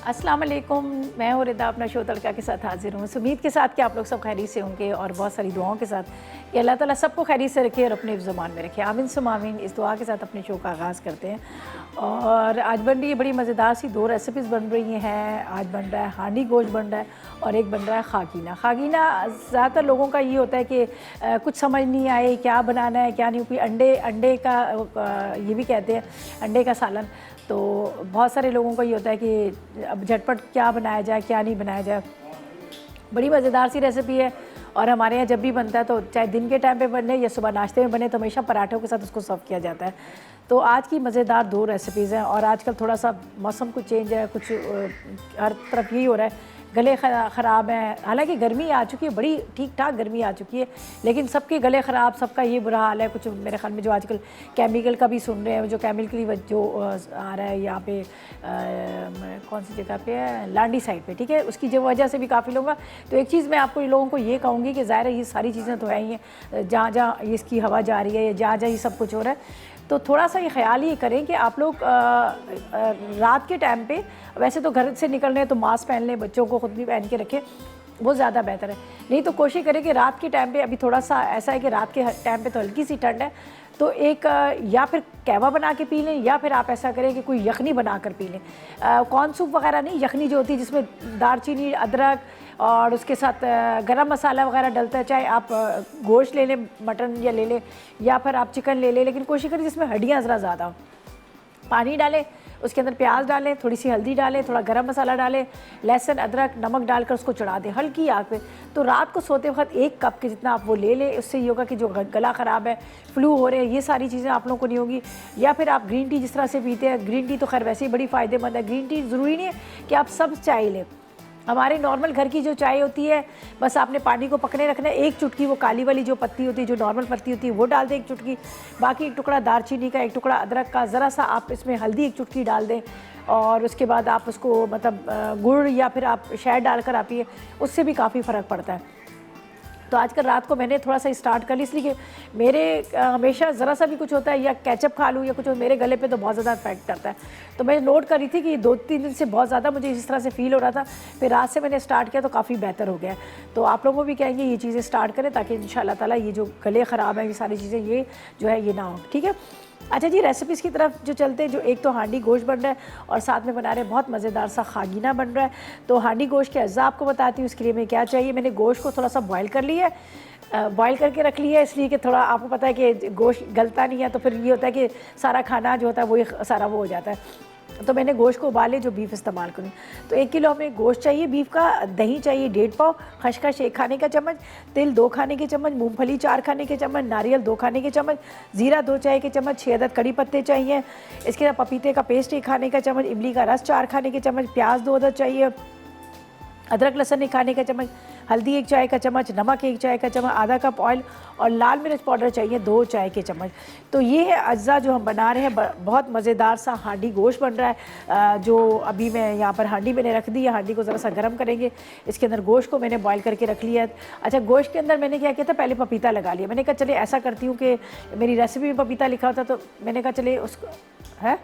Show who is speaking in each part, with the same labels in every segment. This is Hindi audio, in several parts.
Speaker 1: अस्सलाम वालेकुम, मैं हूँ रिदा अपना शो तड़का के साथ हाजिर हूँ। उम्मीद के साथ कि आप लोग सब खैरियत से होंगे और बहुत सारी दुआओं के साथ कि अल्लाह ताला सबको खैरियत से रखे और अपने ज़ुबान में रखे। आमीन सुम आमीन। इस दुआ के साथ अपने शो का आगाज़ करते हैं। और आज बन रही है बड़ी मज़ेदार सी दो रेसिपीज़ बन रही हैं। आज बन रहा है हांडी गोश्त बन रहा है और एक बन रहा है खागीना। खागीना ज़्यादातर लोगों का ये होता है कि कुछ समझ नहीं आए क्या बनाना है क्या नहीं। कोई अंडे का ये भी कहते हैं अंडे का सालन। तो बहुत सारे लोगों को ये होता है कि अब झटपट क्या बनाया जाए क्या नहीं बनाया जाए। बड़ी मज़ेदार सी रेसिपी है और हमारे यहाँ जब भी बनता है तो चाहे दिन के टाइम पे बने या सुबह नाश्ते में बने तो हमेशा पराठों के साथ उसको सर्व किया जाता है। तो आज की मज़ेदार दो रेसिपीज़ हैं और आजकल थोड़ा सा मौसम कुछ चेंज है, कुछ हर तरफ यही हो रहा है, गले ख़राब हैं। हालांकि गर्मी आ चुकी है, बड़ी ठीक ठाक गर्मी आ चुकी है, लेकिन सबके गले ख़राब, सबका ये बुरा हाल है। कुछ मेरे ख्याल में जो आजकल केमिकल का भी सुन रहे हैं, जो केमिकल जो आ रहा है यहाँ पे कौन सी जगह पे है, लांडी साइड पे, ठीक है, उसकी जो वजह से भी काफ़ी लोगों का। तो एक चीज़ मैं आपको लोगों को ये कहूँगी कि ज़ाहिर है ये सारी चीज़ें तो है ही हैं, जहाँ जहाँ इसकी हवा जा रही है या जहाँ जहाँ ये सब कुछ हो रहा है, तो थोड़ा सा ये ख्याल ये करें कि आप लोग रात के टाइम पे, वैसे तो घर से निकल रहे हैं तो मास्क पहन लें, बच्चों को खुद भी पहन के रखें, वो ज़्यादा बेहतर है। नहीं तो कोशिश करें कि रात के टाइम पे, अभी थोड़ा सा ऐसा है कि रात के टाइम पे तो हल्की सी ठंड है, तो एक या फिर कहवा बना के पी लें या फिर आप ऐसा करें कि कोई यखनी बना कर पी लें। कॉर्न सूप वगैरह नहीं, यखनी जो होती है जिसमें दालचीनी, अदरक और उसके साथ गरम मसाला वगैरह डलता है। चाहे आप गोश्त ले लें, मटन या ले लें, या फिर आप चिकन ले लें, लेकिन कोशिश करें जिसमें हड्डियाँ ज़रा ज़्यादा हो। पानी डालें, उसके अंदर प्याज डालें, थोड़ी सी हल्दी डालें, थोड़ा गरम मसाला डालें, लहसुन अदरक नमक डालकर उसको चढ़ा दें हल्की आग पे। तो रात को सोते वक्त 1 कप के जितना आप वो ले लें। उससे ये होगा कि जो गला ख़राब है, फ्लू हो रहे हैं, ये सारी चीज़ें आप लोगों को नहीं होगी। या फिर आप ग्रीन टी जिस तरह से पीते हैं, ग्रीन टी तो खैर वैसे ही बड़ी फ़ायदेमंद है। ग्रीन टी ज़रूरी नहीं है कि आप सब चाय लें। हमारे नॉर्मल घर की जो चाय होती है, बस आपने पानी को पकने रखना है, 1 चुटकी वो काली वाली जो पत्ती होती है, जो नॉर्मल पत्ती होती है, वो डाल दें 1 चुटकी। बाकी 1 टुकड़ा दालचीनी का, 1 टुकड़ा अदरक का, ज़रा सा आप इसमें हल्दी 1 चुटकी डाल दें। और उसके बाद आप उसको मतलब गुड़ या फिर आप शहद डालकर आप पिए, उससे भी काफ़ी फ़र्क पड़ता है। तो आजकल रात को मैंने थोड़ा सा स्टार्ट कर ली, इसलिए कि मेरे हमेशा ज़रा सा भी कुछ होता है या केचप खा लूँ या कुछ, मेरे गले पे तो बहुत ज़्यादा इफेक्ट करता है। तो मैं नोट कर रही थी कि 2-3 दिन से बहुत ज़्यादा मुझे इस तरह से फ़ील हो रहा था। फिर रात से मैंने स्टार्ट किया तो काफ़ी बेहतर हो गया। तो आप लोगों को भी कहेंगे ये चीज़ें स्टार्ट करें ताकि इंशाअल्लाह ताला ये जो गले ख़राब है, ये सारी चीज़ें ये जो है ये ना हो, ठीक है। अच्छा जी, रेसिपीज़ की तरफ जो चलते हैं, जो एक तो हांडी गोश्त बन रहा है और साथ में बना रहे हैं बहुत मज़ेदार सा खागीना बन रहा है। तो हांडी गोश्त के अज़्ज़ा आपको बताती हूँ। इसके लिए मैं क्या चाहिए, मैंने गोश्त को थोड़ा सा बॉयल कर लिया है, बॉयल करके रख लिया है, इसलिए कि थोड़ा आपको पता है कि गोश्त गलता नहीं है, तो फिर ये होता है कि सारा खाना जो होता है वही सारा वो हो जाता है। तो मैंने गोश्त को उबाले जो बीफ इस्तेमाल करूँ। तो 1 किलो हमें गोश्त चाहिए बीफ का, दही चाहिए 1.5 पाव, खसखस 1 खाने का चम्मच, तिल 2 खाने के चम्मच, मूंगफली 4 खाने के चम्मच, नारियल 2 खाने के चम्मच, जीरा 2 चाय के चम्मच, 6 अदद कड़ी पत्ते चाहिए। इसके बाद पपीते का पेस्ट 1 खाने का चम्मच, इमली का रस 4 खाने के चम्मच, प्याज 2 अदद चाहिए, अदरक लहसुन 1 खाने का चम्मच, हल्दी 1 चाय का चम्मच, नमक 1 चाय का चम्मच, आधा कप ऑयल और लाल मिर्च पाउडर चाहिए 2 चाय के चम्मच। तो ये है अज्जा जो हम बना रहे हैं। बहुत मज़ेदार सा हांडी गोश्त बन रहा है, जो अभी मैं यहाँ पर हांडी मैंने रख दी है। हांडी को ज़रा सा गर्म करेंगे, इसके अंदर गोश्त को मैंने बॉयल करके रख लिया है। अच्छा, गोश्त के अंदर मैंने क्या किया था, पहले पपीता लगा लिया। मैंने कहा चले ऐसा करती हूँ कि मेरी रेसिपी में पपीता लिखा होता, तो मैंने कहा चले उसको है।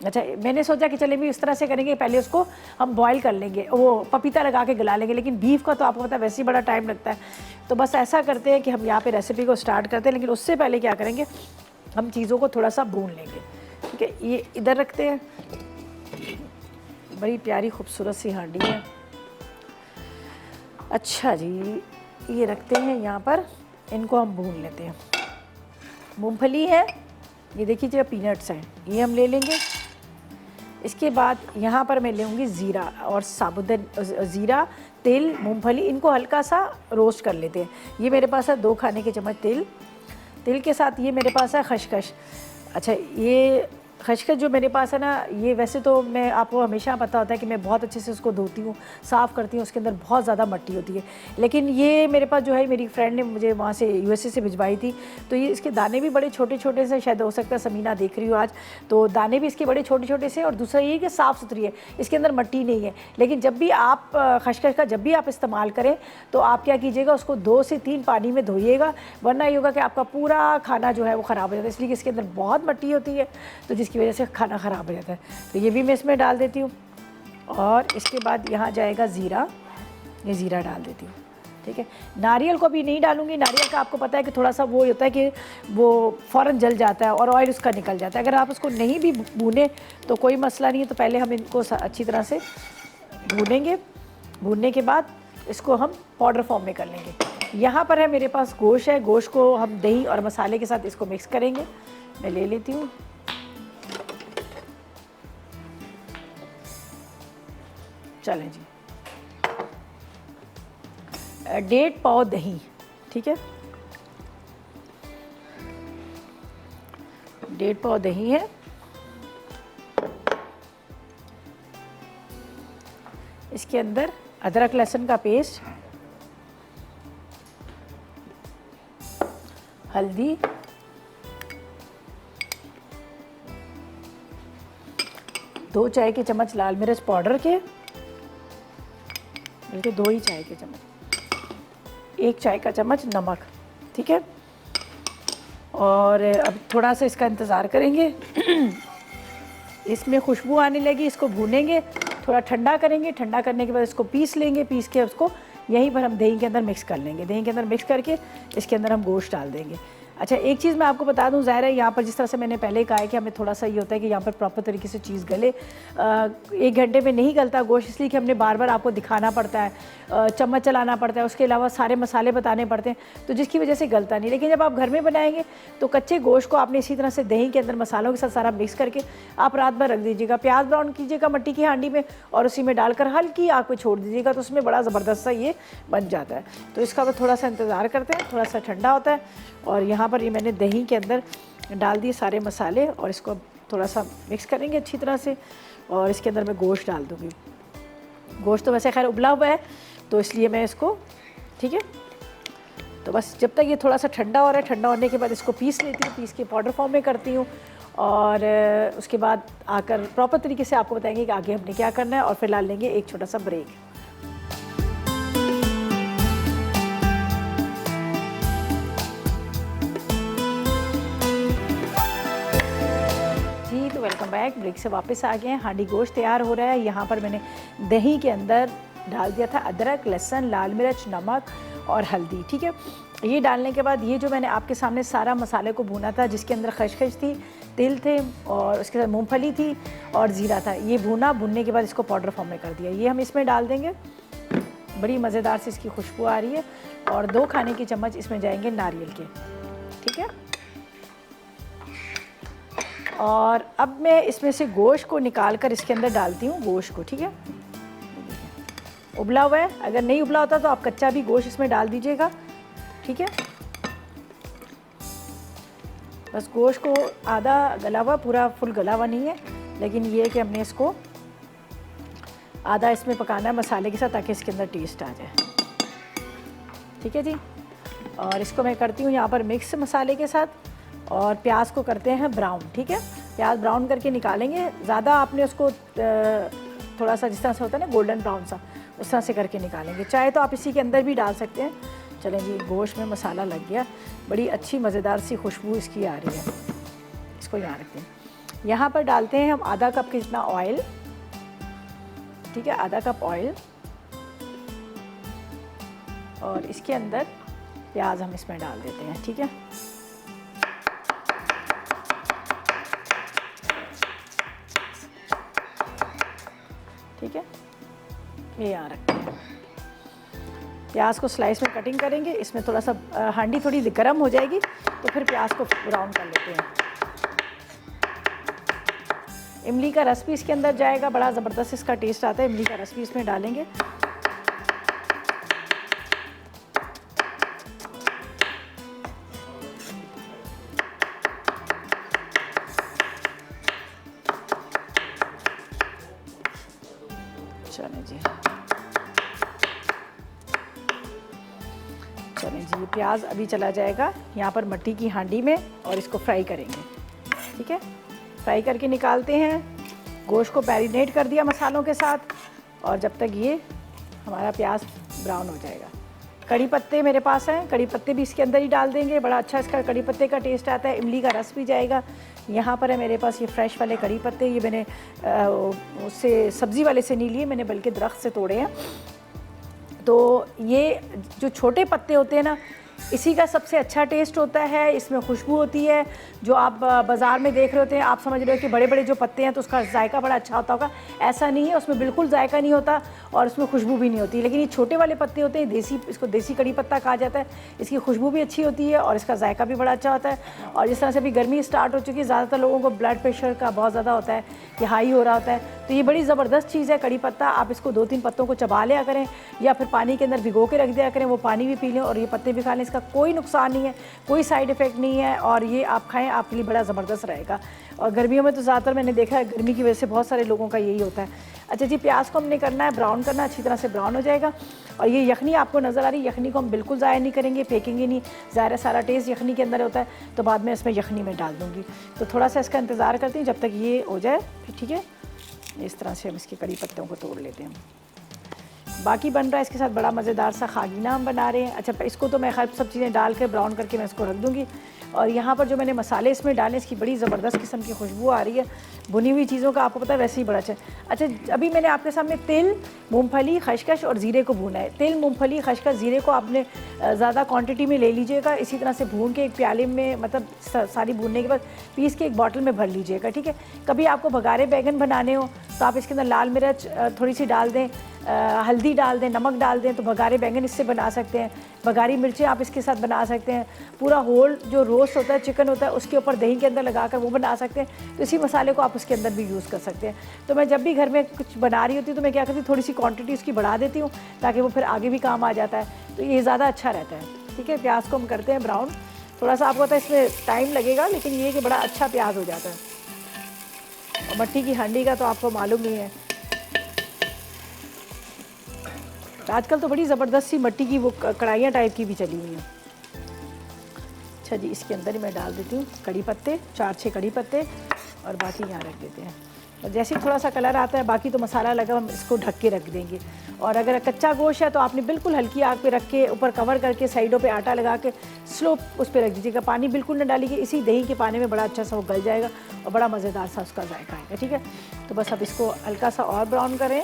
Speaker 1: अच्छा, मैंने सोचा कि चले भी इस तरह से करेंगे, पहले उसको हम बॉईल कर लेंगे, वो पपीता लगा के गला लेंगे। लेकिन बीफ का तो आपको पता है वैसे ही बड़ा टाइम लगता है, तो बस ऐसा करते हैं कि हम यहाँ पे रेसिपी को स्टार्ट करते हैं। लेकिन उससे पहले क्या करेंगे, हम चीज़ों को थोड़ा सा भून लेंगे, ठीक है। ये इधर रखते हैं, बड़ी प्यारी खूबसूरत सी हांडी है। अच्छा जी, ये रखते हैं यहाँ पर, इनको हम भून लेते हैं। मूँगफली है, ये देखिए जो पीनट्स हैं, ये हम ले लेंगे। इसके बाद यहाँ पर मैं लूँगी ज़ीरा और साबुत ज़ीरा, तिल, मूंगफली, इनको हल्का सा रोस्ट कर लेते हैं। ये मेरे पास है 2 खाने के चम्मच तिल के साथ ये मेरे पास है खसखस। अच्छा, ये खसखस जो मेरे पास है ना, ये वैसे तो मैं आपको हमेशा पता होता है कि मैं बहुत अच्छे से उसको धोती हूँ, साफ़ करती हूँ, उसके अंदर बहुत ज़्यादा मट्टी होती है। लेकिन ये मेरे पास जो है, मेरी फ्रेंड ने मुझे वहाँ से यूएसए से भिजवाई थी, तो ये इसके दाने भी बड़े छोटे छोटे से, शायद हो सकता है समीना देख रही हो आज, तो दाने भी इसके बड़े छोटे छोटे से। और दूसरा ये कि साफ़ सुथरी है, इसके अंदर मट्टी नहीं है। लेकिन जब भी आप खसखस का जब भी आप इस्तेमाल करें तो आप क्या कीजिएगा, उसको 2 से 3 पानी में धोइएगा, वरना ये होगा कि आपका पूरा खाना जो है वो ख़राब हो जाता है, इसलिए कि इसके अंदर बहुत मट्टी होती है, तो जिसकी वजह से खाना ख़राब हो जाता है। तो ये भी मैं इसमें डाल देती हूँ। और इसके बाद यहाँ जाएगा ज़ीरा, ये ज़ीरा डाल देती हूँ, ठीक है। नारियल को भी नहीं डालूँगी, नारियल का आपको पता है कि थोड़ा सा वो होता है कि वो फ़ौरन जल जाता है और ऑयल उसका निकल जाता है। अगर आप उसको नहीं भी भूने तो कोई मसला नहीं है। तो पहले हम इनको अच्छी तरह से भूनेंगे, भूनने के बाद इसको हम पाउडर फॉर्म में कर लेंगे। यहाँ पर है मेरे पास गोश्त है, गोश्त को हम दही और मसाले के साथ इसको मिक्स करेंगे। मैं ले लेती हूँ। चलें जी, 1.5 पाव दही, ठीक है, 1.5 पाव दही है। इसके अंदर अदरक लहसुन का पेस्ट, हल्दी, दो चाय के चम्मच लाल मिर्च पाउडर के, बल्कि 2 ही चाय के चम्मच, 1 चाय का चम्मच नमक, ठीक है। और अब थोड़ा सा इसका इंतज़ार करेंगे। इसमें खुशबू आने लगी, इसको भूनेंगे, थोड़ा ठंडा करेंगे। ठंडा करने के बाद इसको पीस लेंगे, पीस के उसको यहीं पर हम दही के अंदर मिक्स कर लेंगे। दही के अंदर मिक्स करके इसके अंदर हम गोश्त डाल देंगे। अच्छा, एक चीज़ मैं आपको बता दूं, ज़ाहिर है यहाँ पर जिस तरह से मैंने पहले कहा है कि हमें थोड़ा सा ये होता है कि यहाँ पर प्रॉपर तरीके से चीज़ गले। 1 घंटे में नहीं गलता गोश्त, इसलिए कि हमने बार बार आपको दिखाना पड़ता है, चम्मच चलाना पड़ता है, उसके अलावा सारे मसाले बताने पड़ते हैं, तो जिसकी वजह से गलता नहीं। लेकिन जब आप घर में बनाएंगे तो कच्चे गोश्त को आपने इसी तरह से दही के अंदर मसालों के साथ सारा मिक्स करके आप रात भर रख दीजिएगा। प्याज ब्राउन कीजिएगा मट्टी की हांडी में और उसी में डालकर हल्की आग पे छोड़ दीजिएगा, तो उसमें बड़ा ज़बरदस्त सा ये बन जाता है। तो इसका बस थोड़ा सा इंतज़ार करते हैं, थोड़ा सा ठंडा होता है। और यहाँ पर ये मैंने दही के अंदर डाल दिए सारे मसाले और इसको थोड़ा सा मिक्स करेंगे अच्छी तरह से। और इसके अंदर मैं गोश्त डाल दूँगी। गोश्त तो वैसे खैर उबला हुआ है, तो इसलिए मैं इसको, ठीक है, तो बस जब तक ये थोड़ा सा ठंडा हो रहा है, ठंडा होने के बाद इसको पीस लेती हूँ, पीस के पाउडर फॉर्म में करती हूँ। और उसके बाद आकर प्रॉपर तरीके से आपको बताएंगे कि आगे हमने क्या करना है। और फिर ला लेंगे एक छोटा सा ब्रेक। Welcome back. ब्रेक से वापस आ गए हैं। हांडी गोश्त तैयार हो रहा है। यहाँ पर मैंने दही के अंदर डाल दिया था अदरक, लहसुन, लाल मिर्च, नमक और हल्दी, ठीक है। ये डालने के बाद ये जो मैंने आपके सामने सारा मसाले को भूना था, जिसके अंदर खसखस थी, तिल थे और उसके साथ मूंगफली थी और ज़ीरा था, ये भूनने के बाद इसको पाउडर फॉर्म में कर दिया। ये हम इसमें डाल देंगे। बड़ी मज़ेदार से इसकी खुशबू आ रही है। और 2 खाने के चम्मच इसमें जाएंगे नारियल के, ठीक है। और अब मैं इसमें से गोश्त को निकाल कर इसके अंदर डालती हूँ, गोश्त को, ठीक है। उबला हुआ है, अगर नहीं उबला होता तो आप कच्चा भी गोश्त इसमें डाल दीजिएगा, ठीक है। बस गोश्त को आधा गला हुआ, पूरा फुल गला हुआ नहीं है, लेकिन ये है कि हमने इसको आधा इसमें पकाना है मसाले के साथ, ताकि इसके अंदर टेस्ट आ जाए, ठीक है जी। और इसको मैं करती हूँ यहाँ पर मिक्स मसाले के साथ। और प्याज को करते हैं ब्राउन, ठीक है। प्याज ब्राउन करके निकालेंगे। ज़्यादा आपने उसको थोड़ा सा जिस तरह से होता है ना गोल्डन ब्राउन सा, उस तरह से करके निकालेंगे। चाहे तो आप इसी के अंदर भी डाल सकते हैं। चलें जी, गोश्त में मसाला लग गया, बड़ी अच्छी मज़ेदार सी खुशबू इसकी आ रही है। इसको यहाँ रखते हैं। यहाँ पर डालते हैं हम आधा कप के जितना ऑयल, ठीक है, आधा कप ऑयल। और इसके अंदर प्याज हम इसमें डाल देते हैं, ठीक है। ठीक है, ये यहाँ रखते हैं। प्याज को स्लाइस में कटिंग करेंगे। इसमें थोड़ा सा हांडी थोड़ी गर्म हो जाएगी तो फिर प्याज को ब्राउन कर लेते हैं। इमली का रस भी इसके अंदर जाएगा, बड़ा ज़बरदस्त इसका टेस्ट आता है। इमली का रस भी इसमें डालेंगे। चलें जी, चलें जी, ये प्याज अभी चला जाएगा यहाँ पर मट्टी की हांडी में और इसको फ्राई करेंगे, ठीक है। फ्राई करके निकालते हैं। गोश्त को मैरिनेट कर दिया मसालों के साथ, और जब तक ये हमारा प्याज ब्राउन हो जाएगा। कड़ी पत्ते मेरे पास हैं, कड़ी पत्ते भी इसके अंदर ही डाल देंगे। बड़ा अच्छा इसका कड़ी पत्ते का टेस्ट आता है। इमली का रस भी जाएगा। यहाँ पर है मेरे पास ये फ्रेश वाले कड़ी पत्ते, ये मैंने उससे सब्ज़ी वाले से नहीं लिए, मैंने बल्कि दरख्त से तोड़े हैं। तो ये जो छोटे पत्ते होते हैं ना, इसी का सबसे अच्छा टेस्ट होता है, इसमें खुशबू होती है। जो आप बाज़ार में देख रहे होते हैं, आप समझ रहे हो कि बड़े बड़े जो पत्ते हैं तो उसका जायका बड़ा अच्छा होता होगा, ऐसा नहीं है, उसमें बिल्कुल जायका नहीं होता और उसमें खुशबू भी नहीं होती। लेकिन ये छोटे वाले पत्ते होते हैं, देसी, इसको देसी कड़ी पत्ता कहा जाता है, इसकी खुशबू भी अच्छी होती है और इसका जायका भी बड़ा अच्छा होता है। और जिस तरह से अभी गर्मी स्टार्ट हो चुकी है, ज़्यादातर लोगों को ब्लड प्रेशर का बहुत ज़्यादा होता है कि हाई हो रहा होता है, तो ये बड़ी ज़बरदस्त चीज़ है कड़ी पत्ता। आप इसको 2-3 पत्तों को चबा लिया करें या फिर पानी के अंदर भिगो के रख दिया करें, वो पानी भी पी लें और ये पत्ते भी खा लें, इसका कोई नुकसान नहीं है, कोई साइड इफ़ेक्ट नहीं है और ये आप खाएं, आपके लिए बड़ा ज़बरदस्त रहेगा। और गर्मियों में तो ज़्यादातर मैंने देखा है, गर्मी की वजह से बहुत सारे लोगों का यही होता है। अच्छा जी, प्याज को हमने करना है ब्राउन करना, अच्छी तरह से ब्राउन हो जाएगा। और ये यखनी आपको नज़र आ रही है, यखनी को हम बिल्कुल ज़ाया नहीं करेंगे, फेंकेंगे नहीं, ज़ाहिर है सारा टेस्ट यखनी के अंदर होता है, तो बाद में इसमें यखनी में डाल दूँगी। तो थोड़ा सा इसका इंतज़ार करती हूँ जब तक ये हो जाए, ठीक है। इस तरह से हम इसके कड़ी पत्तों को तोड़ लेते हैं। बाकी बन रहा है इसके साथ बड़ा मज़ेदार सा खागीना हम बना रहे हैं। अच्छा, इसको तो मैं खैर सब चीज़ें डाल कर ब्राउन करके मैं इसको रख दूँगी। और यहाँ पर जो मैंने मसाले इसमें डाले, इसकी बड़ी ज़बरदस्त किस्म की खुशबू आ रही है। भुनी हुई चीज़ों का आपको पता है वैसे ही बड़ा अच्छा। अच्छा, अभी मैंने आपके सामने तिल, मूंगफली, खसखस और ज़ीरे को भूना है। तिल, मूंगफली, खसखस, ज़ीरे को आपने ज़्यादा क्वांटिटी में ले लीजिएगा, इसी तरह से भून के एक प्याले में, मतलब सारी भूनने के बाद पीस के एक बॉटल में भर लीजिएगा, ठीक है। कभी आपको बघारे बैंगन बनाने हो तो आप इसके अंदर लाल मिर्च थोड़ी सी डाल दें, हल्दी डाल दें, नमक डाल दें, तो बघारे बैंगन इससे बना सकते हैं। बघारी मिर्चें आप इसके साथ बना सकते हैं। पूरा होल जो रोस्ट होता है, चिकन होता है, उसके ऊपर दही के अंदर लगाकर वो बना सकते हैं। तो इसी मसाले को आप उसके अंदर भी यूज़ कर सकते हैं। तो मैं जब भी घर में कुछ बना रही होती हूँ तो मैं क्या करती हूँ, थोड़ी सी क्वांटिटी उसकी बढ़ा देती हूँ ताकि वो फिर आगे भी काम आ जाता है, तो ये ज़्यादा अच्छा रहता है, ठीक है। प्याज को हम करते हैं ब्राउन, थोड़ा सा आपको पता है इसमें टाइम लगेगा, लेकिन ये कि बड़ा अच्छा प्याज हो जाता है। और मट्टी की हांडी का तो आपको मालूम नहीं है, आजकल तो बड़ी ज़बरदस्त सी मट्टी की वो कढ़ाइयाँ टाइप की भी चली हुई हैं। अच्छा जी, इसके अंदर ही मैं डाल देती हूँ कड़ी पत्ते, 4-6 कड़ी पत्ते, और बाकी यहाँ रख देते हैं। और जैसे ही थोड़ा सा कलर आता है, बाकी तो मसाला लगा, हम इसको ढक के रख देंगे। और अगर कच्चा गोश्त है तो आपने बिल्कुल हल्की आग पे रख के ऊपर कवर करके साइडों पे आटा लगा के स्लो उस पर रख दीजिएगा, पानी बिल्कुल न डालिए, इसी दही के पानी में बड़ा अच्छा सा वो गल जाएगा और बड़ा मज़ेदार सा उसका जायका आएगा, ठीक है। तो बस अब इसको हल्का सा और ब्राउन करें,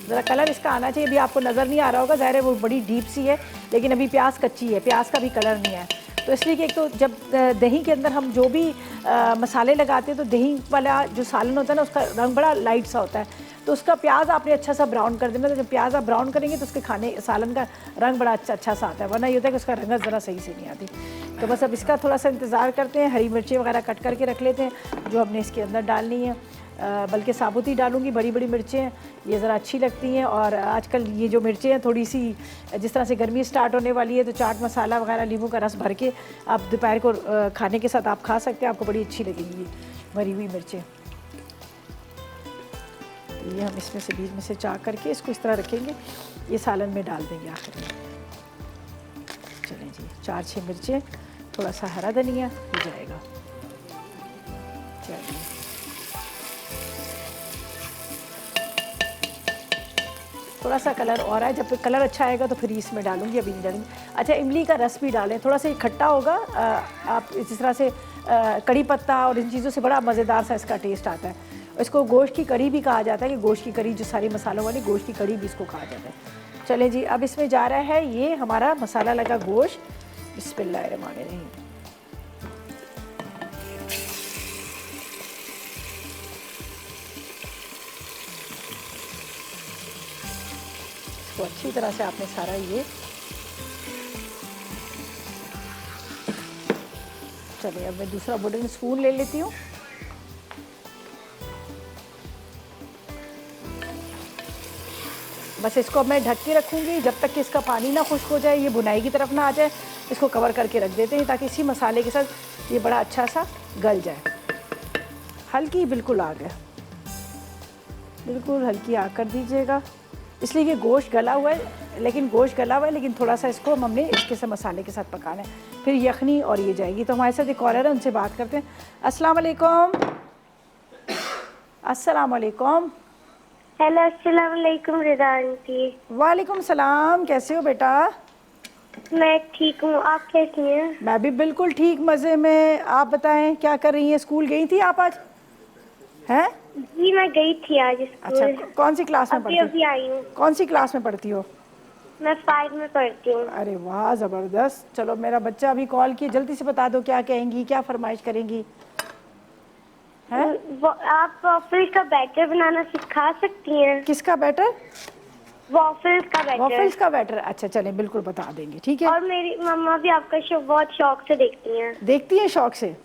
Speaker 1: ज़रा कलर इसका आना चाहिए। अभी आपको नज़र नहीं आ रहा होगा, ज़ाहिर है वो बड़ी डीप सी है, लेकिन अभी प्याज कच्ची है, प्याज का भी कलर नहीं है। तो इसलिए कि एक तो जब दही के अंदर हम जो भी मसाले लगाते हैं तो दही वाला जो सालन होता है ना, उसका रंग बड़ा लाइट सा होता है, तो उसका प्याज आपने अच्छा सा ब्राउन कर देना। तो जब प्याज आप ब्राउन करेंगे तो उसके खाने सालन का रंग बड़ा अच्छा सा आता है, वरना ये होता है कि उसका रंग ज़रा सही से नहीं आती। तो बस अब इसका थोड़ा सा इंतज़ार करते हैं। हरी मिर्ची वगैरह कट करके रख लेते हैं जो हमने इसके अंदर डालनी है, बल्कि साबुत ही डालूंगी। बड़ी बड़ी मिर्चें ये ज़रा अच्छी लगती हैं, और आजकल ये जो मिर्चें हैं थोड़ी सी, जिस तरह से गर्मी स्टार्ट होने वाली है तो चाट मसाला वगैरह नींबू का रस भर के आप दोपहर को खाने के साथ आप खा सकते हैं, आपको बड़ी अच्छी लगेंगी भरी हुई मिर्चें। ये हम इसमें से बीच में से चाक करके इसको इस तरह रखेंगे, ये सालन में डाल देंगे आखिर में। चलें जी, 4-6 मिर्चें, थोड़ा सा हरा धनिया हो जाएगा। चलिए, थोड़ा सा कलर और आए, जब कलर अच्छा आएगा तो फिर इसमें डालूंगी, अभी नहीं डालूंगी। अच्छा, इमली का रस भी डालें, थोड़ा सा खट्टा होगा। आप जिस तरह से कड़ी पत्ता और इन चीज़ों से बड़ा मज़ेदार सा इसका टेस्ट आता है। इसको गोश्त की कड़ी भी कहा जाता है, कि गोश्त की कड़ी, जो सारे मसालों वाली गोश्त की कड़ी भी इसको कहा जाता है। चलें जी, अब इसमें जा रहा है ये हमारा मसाला लगा गोश्त। बिस्मिल्लाहिर्रहमानिर्रहीम। इसको अच्छी तरह से आपने सारा ये, चलिए अब मैं दूसरा वुडन स्पून ले लेती हूँ। बस इसको अब मैं ढक के रखूँगी जब तक कि इसका पानी ना खुश्क हो जाए, ये बुनाई की तरफ ना आ जाए। इसको कवर करके रख देते हैं ताकि इसी मसाले के साथ ये बड़ा अच्छा सा गल जाए। हल्की बिल्कुल आग है, बिल्कुल हल्की आग कर दीजिएगा, इसलिए कि गोश्त गला हुआ है, लेकिन गोश्त गला हुआ है, लेकिन थोड़ा सा इसको हमने इसके साथ मसाले के साथ पकाना है, फिर यखनी और ये जाएगी। तो हमारे साथ एक कॉलर है, उनसे बात करते हैं। अस्सलाम वालेकुम। अस्सलाम वालेकुम।
Speaker 2: हेलो, अस्सलाम वालेकुम रिदा आंटी।
Speaker 1: वालेकुम सलाम, कैसे हो बेटा?
Speaker 2: मैं ठीक हूँ, आप कैसी हैं?
Speaker 1: मैं भी बिल्कुल ठीक, मज़े में। आप बताएं क्या कर रही हैं? स्कूल गई थी आप आज? हैं?
Speaker 2: जी मैं गई थी आज
Speaker 1: अच्छा,
Speaker 2: स्कूल।
Speaker 1: कौन सी क्लास में
Speaker 2: अभी
Speaker 1: पढ़ती हो?
Speaker 2: अभी आई हूँ।
Speaker 1: कौन सी क्लास में पढ़ती हो?
Speaker 2: मैं 5 में पढ़ती हूँ।
Speaker 1: अरे वाह, ज़बरदस्त। चलो, मेरा बच्चा अभी कॉल किया, जल्दी से बता दो क्या कहेंगी, क्या फरमाइश करेंगी? हैं?
Speaker 2: आप वॉफल्स का बैटर बनाना सिखा सकती हैं?
Speaker 1: किसका बैटर?
Speaker 2: वॉफल्स का बैटर।
Speaker 1: वॉफल्स का बैटर। अच्छा, चलें, बिल्कुल बता देंगे, ठीक है।
Speaker 2: और मेरी मम्मा भी आपका शो बहुत शौक से देखती हैं।
Speaker 1: देखती हैं शौक से?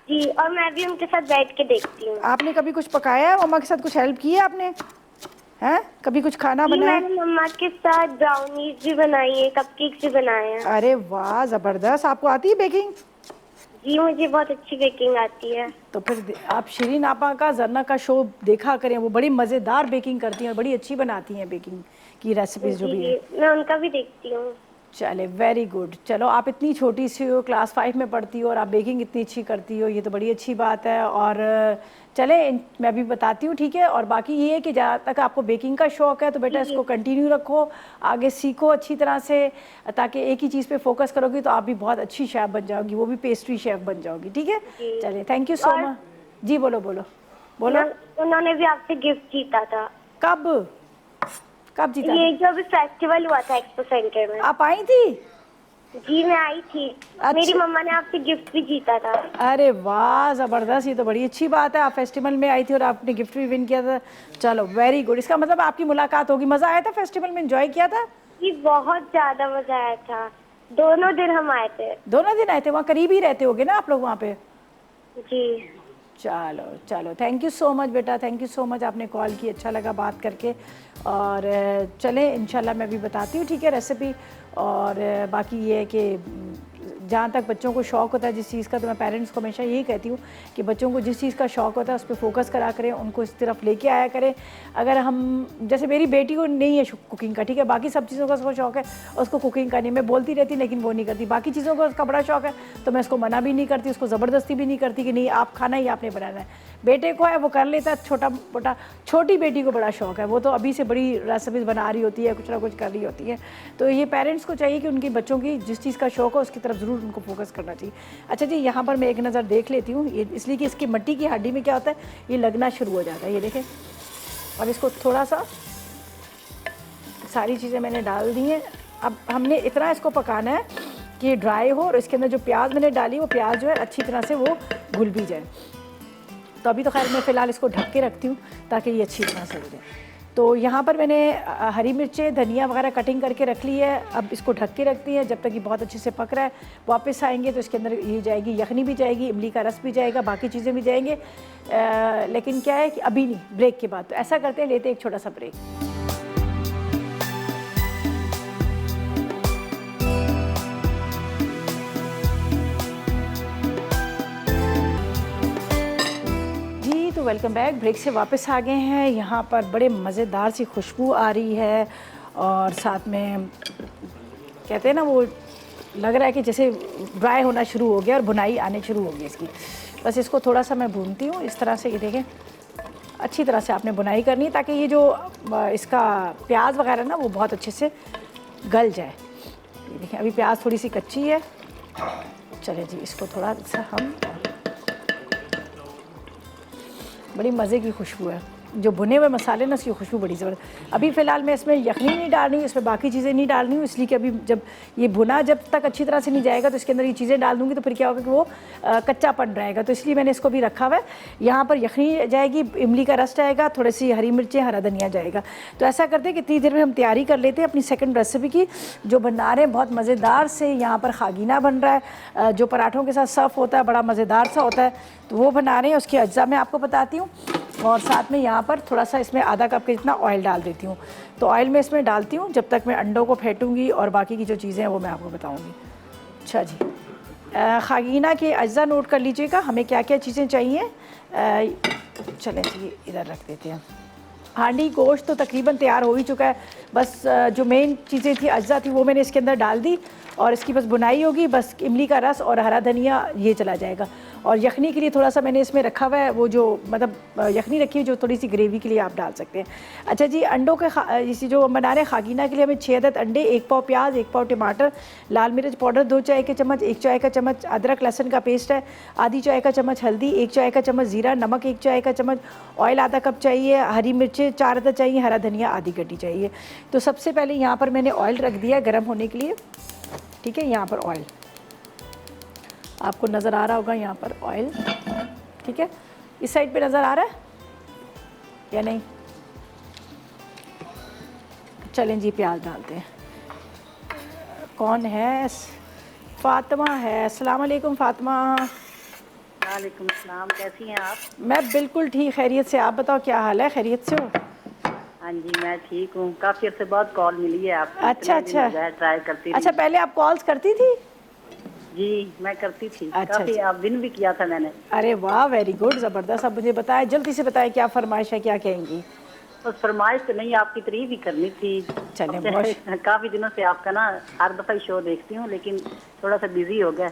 Speaker 2: जी, और मैं भी उनके साथ बैठ के देखती हूँ।
Speaker 1: आपने कभी कुछ पकाया है? मम्मा के साथ कुछ हेल्प की है आपने? हैं? कभी कुछ खाना
Speaker 2: जी
Speaker 1: बनाया?
Speaker 2: मैंने मम्मा के साथ ब्राउनीज भी बनाई है, कपकेक्स भी बनाए हैं।
Speaker 1: अरे वाह, ज़बरदस्त। आपको आती है बेकिंग?
Speaker 2: जी मुझे बहुत अच्छी बेकिंग आती है।
Speaker 1: तो फिर आप शिरीन आपा का, जरना का शो देखा करें, वो बड़ी मज़ेदार बेकिंग करती हैं और बड़ी अच्छी बनाती हैं बेकिंग की रेसिपीज़ जो
Speaker 2: जी
Speaker 1: भी
Speaker 2: जी,
Speaker 1: है।
Speaker 2: मैं उनका भी देखती हूँ।
Speaker 1: चले, वेरी गुड। चलो, आप इतनी छोटी सी हो, क्लास 5 में पढ़ती हो और आप बेकिंग इतनी अच्छी करती हो, ये तो बड़ी अच्छी बात है। और चले, मैं भी बताती हूँ, ठीक है। और बाकी ये है कि जहाँ तक आपको बेकिंग का शौक़ है तो बेटा
Speaker 2: जी
Speaker 1: इसको कंटिन्यू रखो, आगे सीखो अच्छी तरह से, ताकि एक ही चीज़ पे फोकस करोगी तो आप भी बहुत अच्छी शेफ़ बन जाओगी, वो भी पेस्ट्री शेफ़ बन जाओगी, ठीक है।
Speaker 2: जी।
Speaker 1: चलिए, थैंक यू सो
Speaker 2: और
Speaker 1: मच। जी बोलो बोलो बोलो।
Speaker 2: उन्होंने भी आपसे गिफ्ट जीता था।
Speaker 1: कब? कब जीता था?
Speaker 2: ये जो अभी फेस्टिवल हुआ था एक्सपो सेंटर में।
Speaker 1: आप आई थी?
Speaker 2: जी मैं आई थी।
Speaker 1: अच्छा।
Speaker 2: मेरी मम्मा ने आपसे गिफ्ट भी जीता था।
Speaker 1: अरे वाह, ज़बरदस्त। ये तो बड़ी अच्छी बात है, आप फेस्टिवल में आई थी और आपने गिफ्ट भी विन किया था। चलो, वेरी गुड। इसका मतलब आपकी मुलाकात होगी। मज़ा आया था फेस्टिवल में? एंजॉय किया था?
Speaker 2: जी बहुत ज्यादा मजा आया था। दोनों दिन हम आए थे।
Speaker 1: दोनों दिन आए थे? वहाँ करीब ही रहते होगे ना आप लोग वहाँ पे?
Speaker 2: जी
Speaker 1: चलो चलो, थैंक यू सो मच बेटा, थैंक यू सो मच। आपने कॉल की, अच्छा लगा बात करके। और चलें, इंशाल्लाह मैं भी बताती हूँ, ठीक है, रेसिपी। और बाकी ये है कि जहाँ तक बच्चों को शौक़ होता है जिस चीज़ का, तो मैं पेरेंट्स को हमेशा यही कहती हूँ कि बच्चों को जिस चीज़ का शौक़ होता है उस पर फोकस करा करें, उनको इस तरफ लेके आया करें। अगर हम, जैसे मेरी बेटी को नहीं है कुकिंग का, ठीक है, बाकी सब चीज़ों का उसको शौक़ है, उसको कुकिंग का नहीं। मैं बोलती रहती लेकिन वो नहीं करती। बाकी चीज़ों का उसका बड़ा शौक़ है तो मैं उसको मना भी नहीं करती, उसको ज़बरदस्ती भी नहीं करती कि नहीं आप खाना ही आपने बनाना है। बेटे को है वो कर लेता है छोटा मोटा। छोटी बेटी को बड़ा शौक़ है, वो तो अभी से बड़ी रेसिपीज़ बना रही होती है, कुछ ना कुछ कर रही होती है। तो ये पेरेंट्स को चाहिए कि उनके बच्चों की जिस चीज़ का शौक़ हो उसकी तरफ ज़रूर उनको फोकस करना चाहिए। अच्छा जी, यहाँ पर मैं एक नज़र देख लेती हूँ, ये इसलिए कि इसकी मिट्टी की हड्डी में क्या होता है, ये लगना शुरू हो जाता है, ये देखें। अब इसको थोड़ा सा, सारी चीज़ें मैंने डाल दी हैं। अब हमने इतना इसको पकाना है कि ये ड्राई हो और इसके अंदर जो प्याज मैंने डाली वो प्याज जो है अच्छी तरह से वो घुल भी जाए। तो अभी तो खैर मैं फ़िलहाल इसको ढक के रखती हूँ ताकि ये अच्छी तरह से हो जाए। तो यहाँ पर मैंने हरी मिर्चें, धनिया वगैरह कटिंग करके रख ली है। अब इसको ढक के रखती है जब तक ये बहुत अच्छे से पक रहा है। वापस आएंगे तो इसके अंदर ये जाएगी, यखनी भी जाएगी, इमली का रस भी जाएगा, बाकी चीज़ें भी जाएंगे। लेकिन क्या है कि अभी नहीं, ब्रेक के बाद। तो ऐसा करते हैं, लेते एक छोटा सा ब्रेक। Welcome back. ब्रेक से वापस आ गए हैं। यहाँ पर बड़े मज़ेदार सी खुशबू आ रही है और साथ में कहते हैं ना, वो लग रहा है कि जैसे ड्राई होना शुरू हो गया और बुनाई आने शुरू हो गई इसकी। बस इसको थोड़ा सा मैं भूनती हूँ इस तरह से, ये देखें, अच्छी तरह से आपने बुनाई करनी है ताकि ये जो इसका प्याज वगैरह ना वो बहुत अच्छे से गल जाए। ये देखें, अभी प्याज थोड़ी सी कच्ची है। चले जी, इसको थोड़ा सा हम, बड़ी मज़े की खुशबू है, जो भुने हुए मसाले ना उसकी खुशबू बड़ी ज़बरदस्त। अभी फ़िलहाल मैं इसमें यखनी नहीं डाल रही हूँ, इसमें बाकी चीज़ें नहीं डाल रही हूँ, इसलिए कि अभी जब ये भुना जब तक अच्छी तरह से नहीं जाएगा तो इसके अंदर ये चीज़ें डाल दूँगी तो फिर क्या होगा कि वो कच्चापन रहेगा। तो इसलिए मैंने इसको भी रखा हुआ है। यहाँ पर यखनी जाएगी, इमली का रस जाएगा, थोड़ी सी हरी मिर्चें, हरा धनिया जाएगा। तो ऐसा करते हैं कि इतनी देर में हम तैयारी कर लेते हैं अपनी सेकंड रेसिपी की, जो बना रहे हैं बहुत मज़ेदार से। यहाँ पर खागीना बन रहा है जो पराठों के साथ सर्व होता है, बड़ा मज़ेदार सा होता है, तो वो बना रहे हैं। उसके अज्जा मैं आपको बताती हूँ। और साथ में यहाँ पर थोड़ा सा इसमें आधा कप के जितना ऑयल डाल देती हूँ। तो ऑयल मैं इसमें डालती हूँ जब तक मैं अंडों को फेंटूँगी और बाकी की जो चीज़ें हैं वो मैं आपको बताऊँगी। अच्छा जी, खागीना के अज्जा नोट कर लीजिएगा, हमें क्या क्या चीज़ें चाहिए। चलें जी, इधर रख देते हैं। हांडी गोश्त तो तकरीबन तैयार हो ही चुका है, बस जो मेन चीज़ें थी, अज्जा थी, वो मैंने इसके अंदर डाल दी और इसकी बस बुनाई होगी। बस इमली का रस और हरा धनिया ये चला जाएगा। और यखनी के लिए थोड़ा सा मैंने इसमें रखा हुआ है, वो जो मतलब यखनी रखी है जो थोड़ी सी ग्रेवी के लिए आप डाल सकते हैं। अच्छा जी, अंडों के इसी जो बना रहे हैं खागीना के लिए हमें 6 अदद अंडे, 1 पाव प्याज, 1 पाव टमाटर, लाल मिर्च पाउडर 2 चाय के चम्मच, 1 चाय का चम्मच अदरक लहसुन का पेस्ट है, आधी चाय का चम्मच हल्दी, 1 चाय का चम्मच ज़ीरा, नमक 1 चाय का चम्मच, ऑयल आधा कप चाहिए, हरी मिर्चें 4 अदद चाहिए, हरा धनिया आधी गड्डी चाहिए। तो सबसे पहले यहाँ पर मैंने ऑयल रख दिया गर्म होने के लिए। ठीक है, यहाँ पर ऑयल आपको नज़र आ रहा होगा, यहाँ पर ऑयल। ठीक है, इस साइड पे नज़र आ रहा है या नहीं? चलें जी, प्याज डालते हैं। कौन है? फातिमा है। अस्सलाम वालेकुम फ़ातिमा।
Speaker 3: वालेकुम सलाम, कैसी हैं आप?
Speaker 1: मैं बिल्कुल ठीक, खैरियत से। आप बताओ क्या हाल है, खैरियत से हो?
Speaker 3: हाँ जी, मैं ठीक हूँ। काफ़ी अर्से बाद कॉल मिली है आपकी।
Speaker 1: अच्छा अच्छा,
Speaker 3: ट्राई करती
Speaker 1: अच्छा
Speaker 3: रही।
Speaker 1: पहले आप कॉल्स करती थी?
Speaker 3: जी, मैं करती थी।
Speaker 1: अच्छा,
Speaker 3: काफ़ी
Speaker 1: अच्छा।
Speaker 3: आप दिन भी किया था मैंने।
Speaker 1: अरे वाह, वेरी गुड, ज़बरदस्त। अब मुझे बताएं, जल्दी से बताएं क्या फरमाइश है, क्या कहेंगी?
Speaker 3: तो फरमाइश तो नहीं, आपकी तारीफ ही करनी थी।
Speaker 1: चलें,
Speaker 3: अब
Speaker 1: बहुत
Speaker 3: काफ़ी दिनों से आपका ना हर दफ़ा ही शो देखती हूँ, लेकिन थोड़ा सा बिजी हो गया।